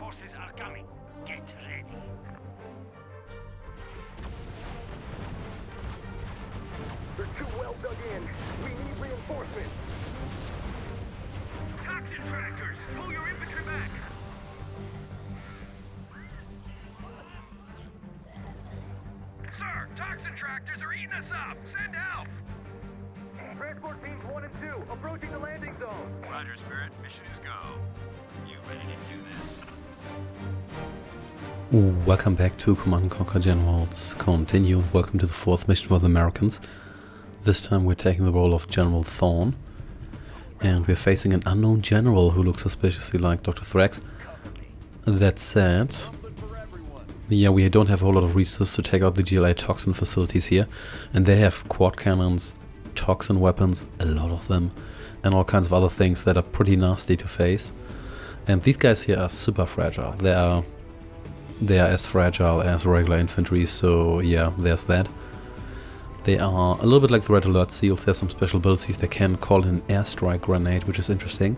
forces are coming. Get ready. They're too well dug in. We need reinforcements. Toxin tractors, pull your infantry back. Sir, toxin tractors are eating us up. Send help. Transport teams 1 and 2 approaching the landing zone. Roger, Spirit. Mission is go. You ready to do this? Welcome back to Command & Conquer Generals Continue. Welcome to the 4th mission for the Americans. This time we're taking the role of General Thorn. And we're facing an unknown general who looks suspiciously like Dr. Thrax. That said, yeah, we don't have a whole lot of resources to take out the GLA toxin facilities here. And they have quad cannons, toxin weapons, a lot of them, and all kinds of other things that are pretty nasty to face. And these guys here are super fragile. They are as fragile as regular infantry, so yeah, there's that. They are a little bit like the Red Alert SEALs. There's some special abilities. They can call in an airstrike grenade, which is interesting.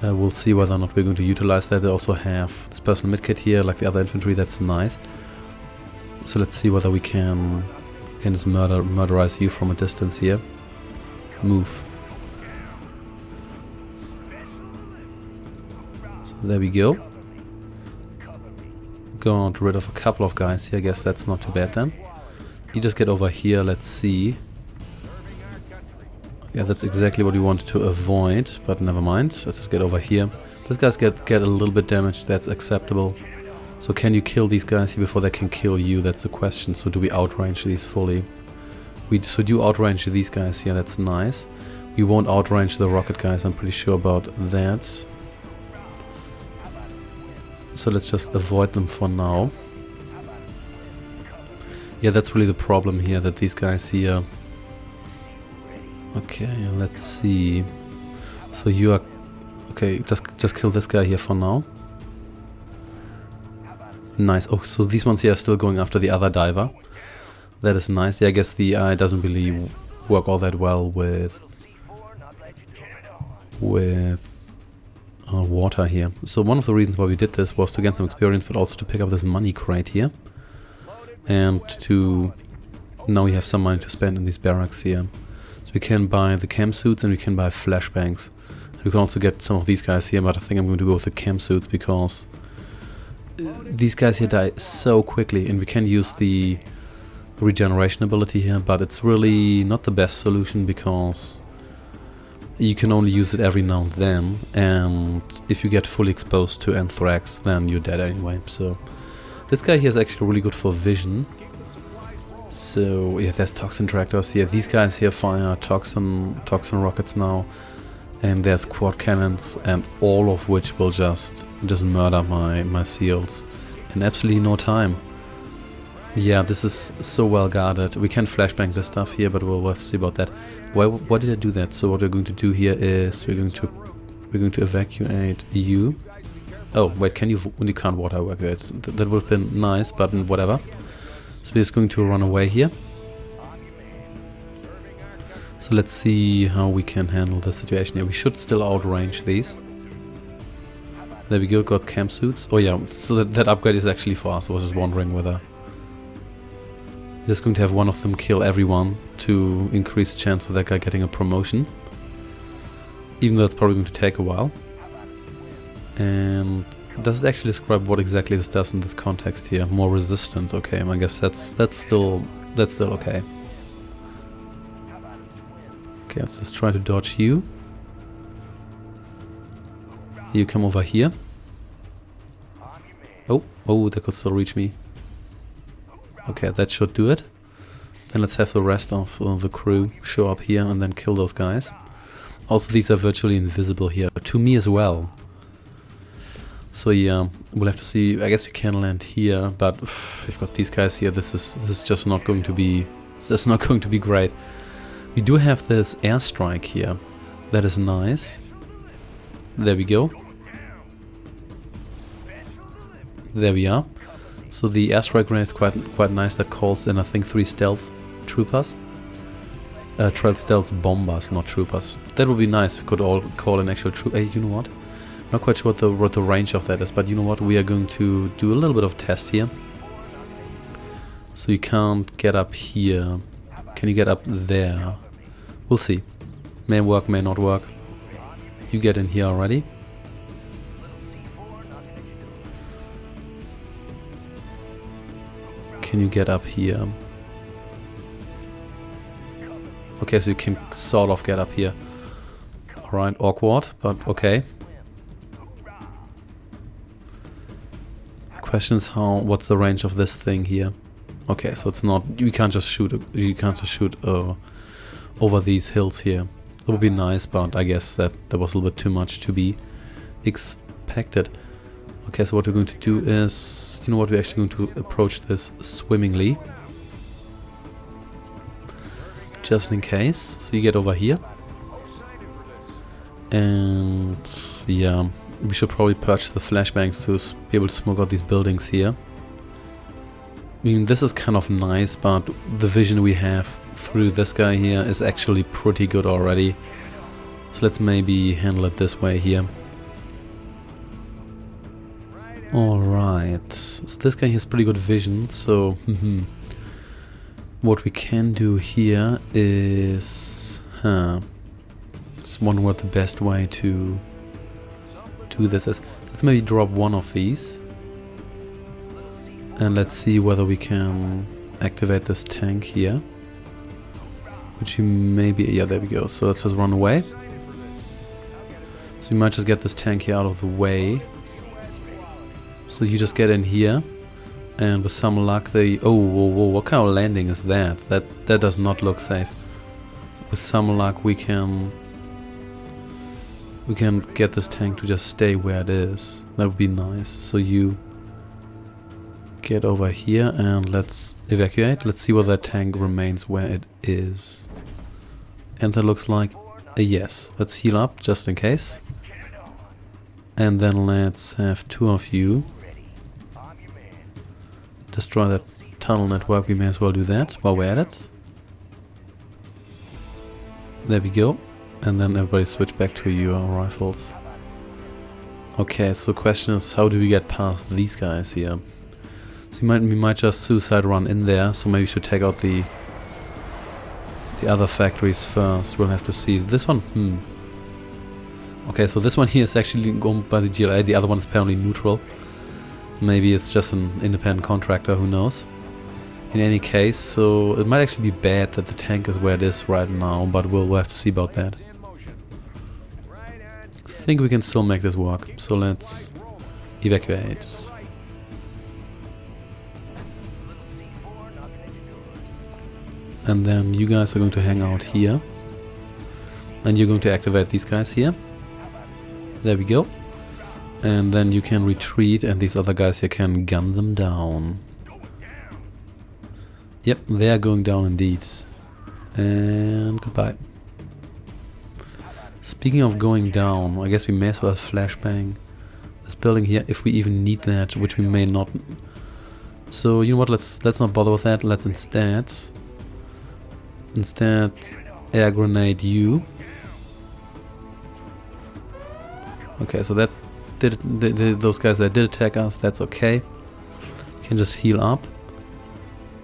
We'll see whether or not we're going to utilize that. They also have this personal medkit here, like the other infantry. That's nice. So let's see whether we can just murderize you from a distance here. Move. So there we go. Got rid of a couple of guys here. I guess that's not too bad then. You just get over here, let's see. Yeah, that's exactly what we wanted to avoid, but never mind. Let's just get over here. These guys get a little bit damaged, that's acceptable. So can you kill these guys here before they can kill you? That's the question. So do we outrange these fully? We do outrange these guys here, that's nice. We won't outrange the rocket guys, I'm pretty sure about that. So let's just avoid them for now. Yeah, that's really the problem here, that these guys here... Okay, let's see. So you are... Okay, just kill this guy here for now. Nice. Oh, so these ones here are still going after the other diver. That is nice. Yeah, I guess the AI doesn't really work all that well with water here. So one of the reasons why we did this was to get some experience, but also to pick up this money crate here. And to... Now we have some money to spend in these barracks here. So we can buy the chem suits and we can buy flashbangs. We can also get some of these guys here, but I think I'm going to go with the chem suits because these guys here die so quickly, and we can use the regeneration ability here, but it's really not the best solution because you can only use it every now and then, and if you get fully exposed to anthrax, then you're dead anyway. So this guy here is actually really good for vision. So yeah, there's toxin tractors here. These guys here fire toxin rockets now, and there's quad cannons, and all of which will just murder my SEALs in absolutely no time. Yeah, this is so well guarded. We can flashbang this stuff here, but we'll have to see about that. Why did I do that? So what we're going to do here is we're going to evacuate you. Oh wait, you can't water evacuate. That would have been nice, but whatever. So we're just going to run away here. So let's see how we can handle the situation here. We should still outrange these. There we go, got chem suits. Oh yeah, so that upgrade is actually for us. I was just wondering whether... We're just going to have one of them kill everyone to increase the chance of that guy getting a promotion. Even though it's probably going to take a while. And does it actually describe what exactly this does in this context here? More resistant, okay, I guess that's still okay. Okay, let's just try to dodge you. You come over here. Oh, they could still reach me. Okay, that should do it. Then let's have the rest of the crew show up here and then kill those guys. Also, these are virtually invisible here, to me as well. So yeah, we'll have to see. I guess we can land here, but we've got these guys here. This is just not going to be. It's not going to be great. We do have this airstrike here. That is nice. There we go. There we are. So the airstrike grenade is quite nice. That calls in, I think, 3 stealth troopers. 12 stealth bombers, not troopers. That would be nice if we could all call an actual troop. Hey, you know what? Not quite sure what the range of that is, but you know what? We are going to do a little bit of test here. So you can't get up here. Can you get up there? We'll see. May work, may not work. You get in here already. Can you get up here? Okay, so you can sort of get up here. Alright, awkward, but okay. Question is what's the range of this thing here? Okay, so it's not, you can't just shoot over these hills here. That would be nice, but I guess that was a little bit too much to be expected. Okay, so what we're going to do is, you know what, we're actually going to approach this swimmingly. Just in case. So you get over here. And yeah, we should probably purchase the flashbangs to be able to smoke out these buildings here. I mean, this is kind of nice, but the vision we have through this guy here is actually pretty good already. So let's maybe handle it this way here. Alright, so this guy has pretty good vision, so what we can do here is... just wonder what the best way to do this is. Let's maybe drop one of these. And let's see whether we can activate this tank here. Which maybe... yeah, there we go. So let's just run away. So we might just get this tank here out of the way. So you just get in here. And with some luck they... oh, whoa, whoa, what kind of landing is that? That does not look safe. With some luck we can get this tank to just stay where it is. That would be nice. So you get over here and let's evacuate. Let's see whether that tank remains where it is. And that looks like a yes. Let's heal up just in case. And then let's have two of you destroy that tunnel network. We may as well do that while we're at it. There we go. And then everybody switch back to your rifles. Okay, so the question is, how do we get past these guys here? So we might just suicide run in there, so maybe we should take out the other factories first. We'll have to see. This one? Okay, so this one here is actually going by the GLA, the other one is apparently neutral. Maybe it's just an independent contractor, who knows. In any case, so it might actually be bad that the tank is where it is right now, but we'll have to see about that. I think we can still make this work, so let's evacuate. And then you guys are going to hang out here. And you're going to activate these guys here. There we go. And then you can retreat and these other guys here can gun them down. Yep, they are going down indeed. And goodbye. Speaking of going down, I guess we may as well flashbang this building here if we even need that, which we may not. So you know what? Let's not bother with that. Let's instead air grenade you. Okay, so that did those guys that did attack us. That's okay. You can just heal up.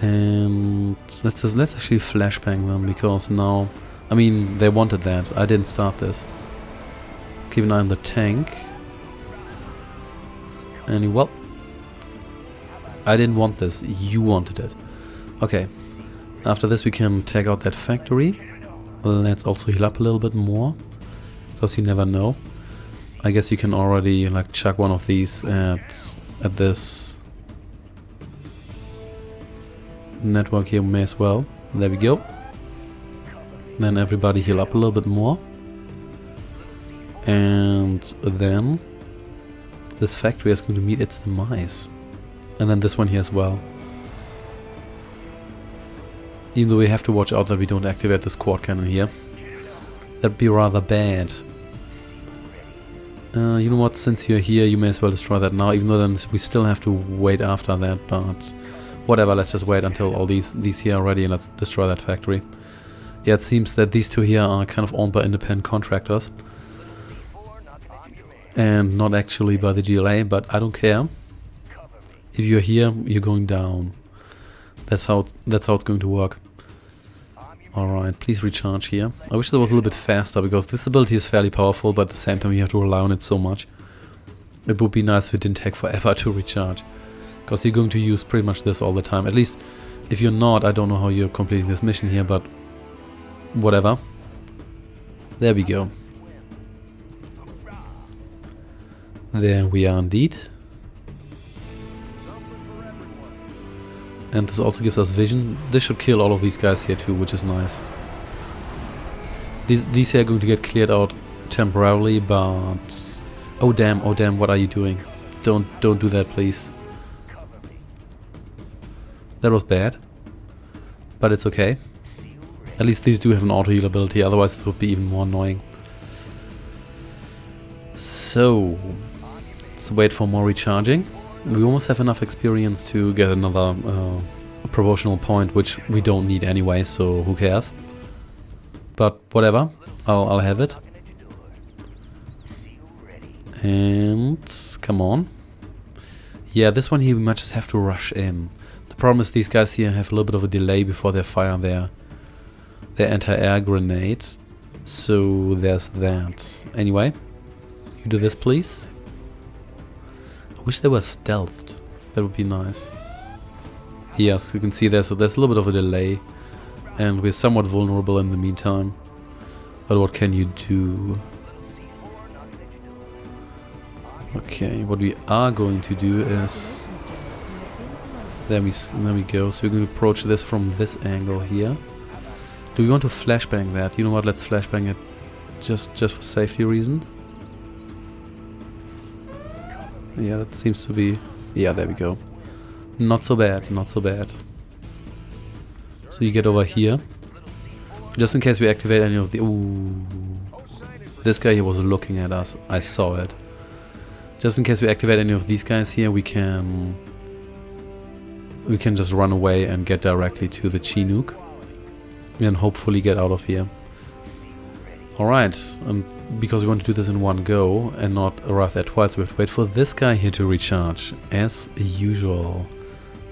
And let's actually flashbang them, because now, I mean, they wanted that. I didn't start this. Let's keep an eye on the tank. And well, I didn't want this. You wanted it. Okay. After this, we can take out that factory. Let's also heal up a little bit more, because you never know. I guess you can already like chuck one of these at this network here, may as well. There we go. Then everybody heal up a little bit more. And then this factory is going to meet its demise. And then this one here as well. Even though we have to watch out that we don't activate this quad cannon here. That'd be rather bad. You know what, since you're here, you may as well destroy that now, even though then we still have to wait after that, but whatever, let's just wait until all these here are ready and let's destroy that factory. Yeah, it seems that these two here are kind of owned by independent contractors. and not actually by the GLA, but I don't care. If you're here, you're going down. That's how it's going to work. Alright, please recharge here. I wish it was a little bit faster, because this ability is fairly powerful, but at the same time you have to rely on it so much. It would be nice if it didn't take forever to recharge, because you're going to use pretty much this all the time. At least, if you're not, I don't know how you're completing this mission here, but whatever. There we go. There we are indeed. And this also gives us vision. This should kill all of these guys here too, which is nice. These here are going to get cleared out temporarily, but... oh damn, what are you doing? Don't do that, please. That was bad. But it's okay. At least these do have an auto heal ability, otherwise it would be even more annoying. So... let's wait for more recharging. We almost have enough experience to get another promotional point, which we don't need anyway, so who cares? But whatever, I'll have it. And come on. Yeah, this one here we might just have to rush in. The problem is these guys here have a little bit of a delay before they fire their anti-air grenade. So there's that. Anyway, you do this please. I wish they were stealthed. That would be nice. Yes, you can see there's a little bit of a delay, and we're somewhat vulnerable in the meantime. But what can you do? Okay, what we are going to do is... there we go. So we're going to approach this from this angle here. Do we want to flashbang that? You know what? Let's flashbang it just for safety reason. Yeah, that seems to be... yeah, there we go. Not so bad, not so bad. So you get over here. Just in case we activate any of the... ooh. This guy here was looking at us. I saw it. Just in case we activate any of these guys here, we can just run away and get directly to the Chinook. And hopefully get out of here. Alright, because we want to do this in one go and not arrive there twice, we have to wait for this guy here to recharge, as usual.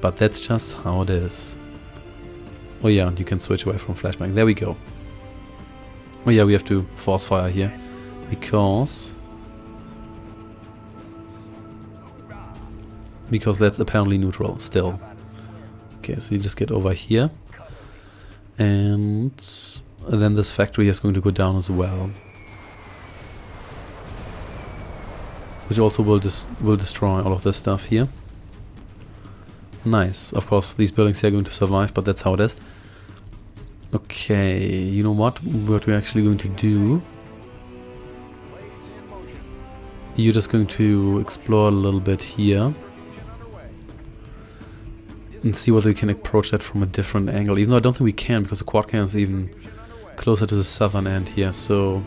But that's just how it is. Oh yeah, and you can switch away from flashbang. There we go. Oh yeah, we have to force fire here, because that's apparently neutral still. Okay, so you just get over here, and then this factory is going to go down as well, which also will destroy all of this stuff here. Nice. Of course, these buildings here are going to survive, but that's how it is. Okay, you know what? What we're actually going to do... you're just going to explore a little bit here. And see whether we can approach that from a different angle. Even though I don't think we can, because the quad cannon is even closer to the southern end here. So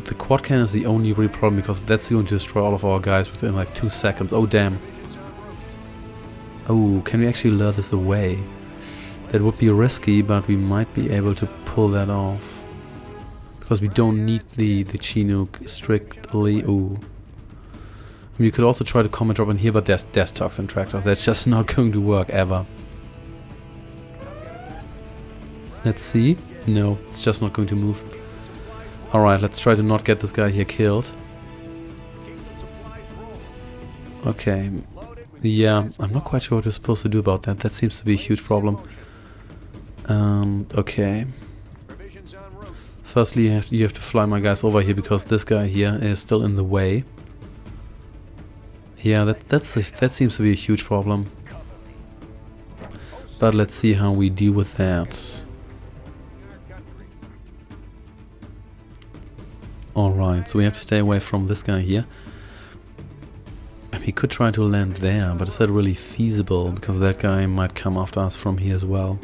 the quad cannon is the only real problem, because that's going to destroy all of our guys within like 2 seconds. Oh damn. Oh, can we actually lure this away? That would be risky, but we might be able to pull that off. Because we don't need the Chinook strictly. Ooh. I mean, you could also try to command drop in here, but there's toxin tractor. That's just not going to work ever. Let's see. No, it's just not going to move. Alright, let's try to not get this guy here killed. Okay. Yeah, I'm not quite sure what we're supposed to do about that. That seems to be a huge problem. Okay. Firstly, you have to fly my guys over here, because this guy here is still in the way. Yeah, that seems to be a huge problem. But let's see how we deal with that. Alright, so we have to stay away from this guy here. I mean, he could try to land there, but is that really feasible? Because that guy might come after us from here as well.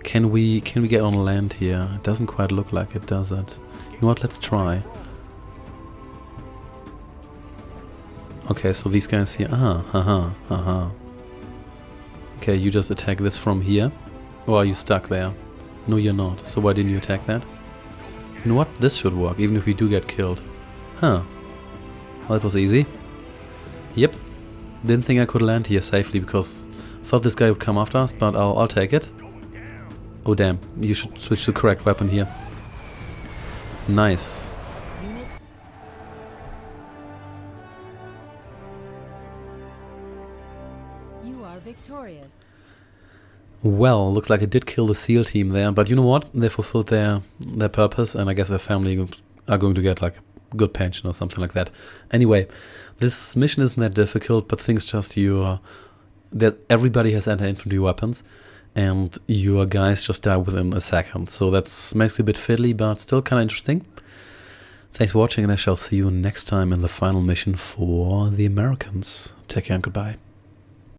Can we get on land here? It doesn't quite look like it, does it? You know what, let's try. Okay, so these guys here... Okay, you just attack this from here. Or are you stuck there? No, you're not. So why didn't you attack that? You know what? This should work, even if we do get killed. Huh. Well, that was easy. Yep. Didn't think I could land here safely because I thought this guy would come after us, but I'll take it. Oh damn, you should switch to the correct weapon here. Nice. Unit. You are victorious. Well, looks like I did kill the SEAL team there, but you know what? They fulfilled their purpose, and I guess their family are going to get like a good pension or something like that. Anyway, this mission isn't that difficult, but things just that everybody has anti-infantry weapons, and your guys just die within a second. So that makes it a bit fiddly, but still kind of interesting. Thanks for watching, and I shall see you next time in the final mission for the Americans. Take care and goodbye.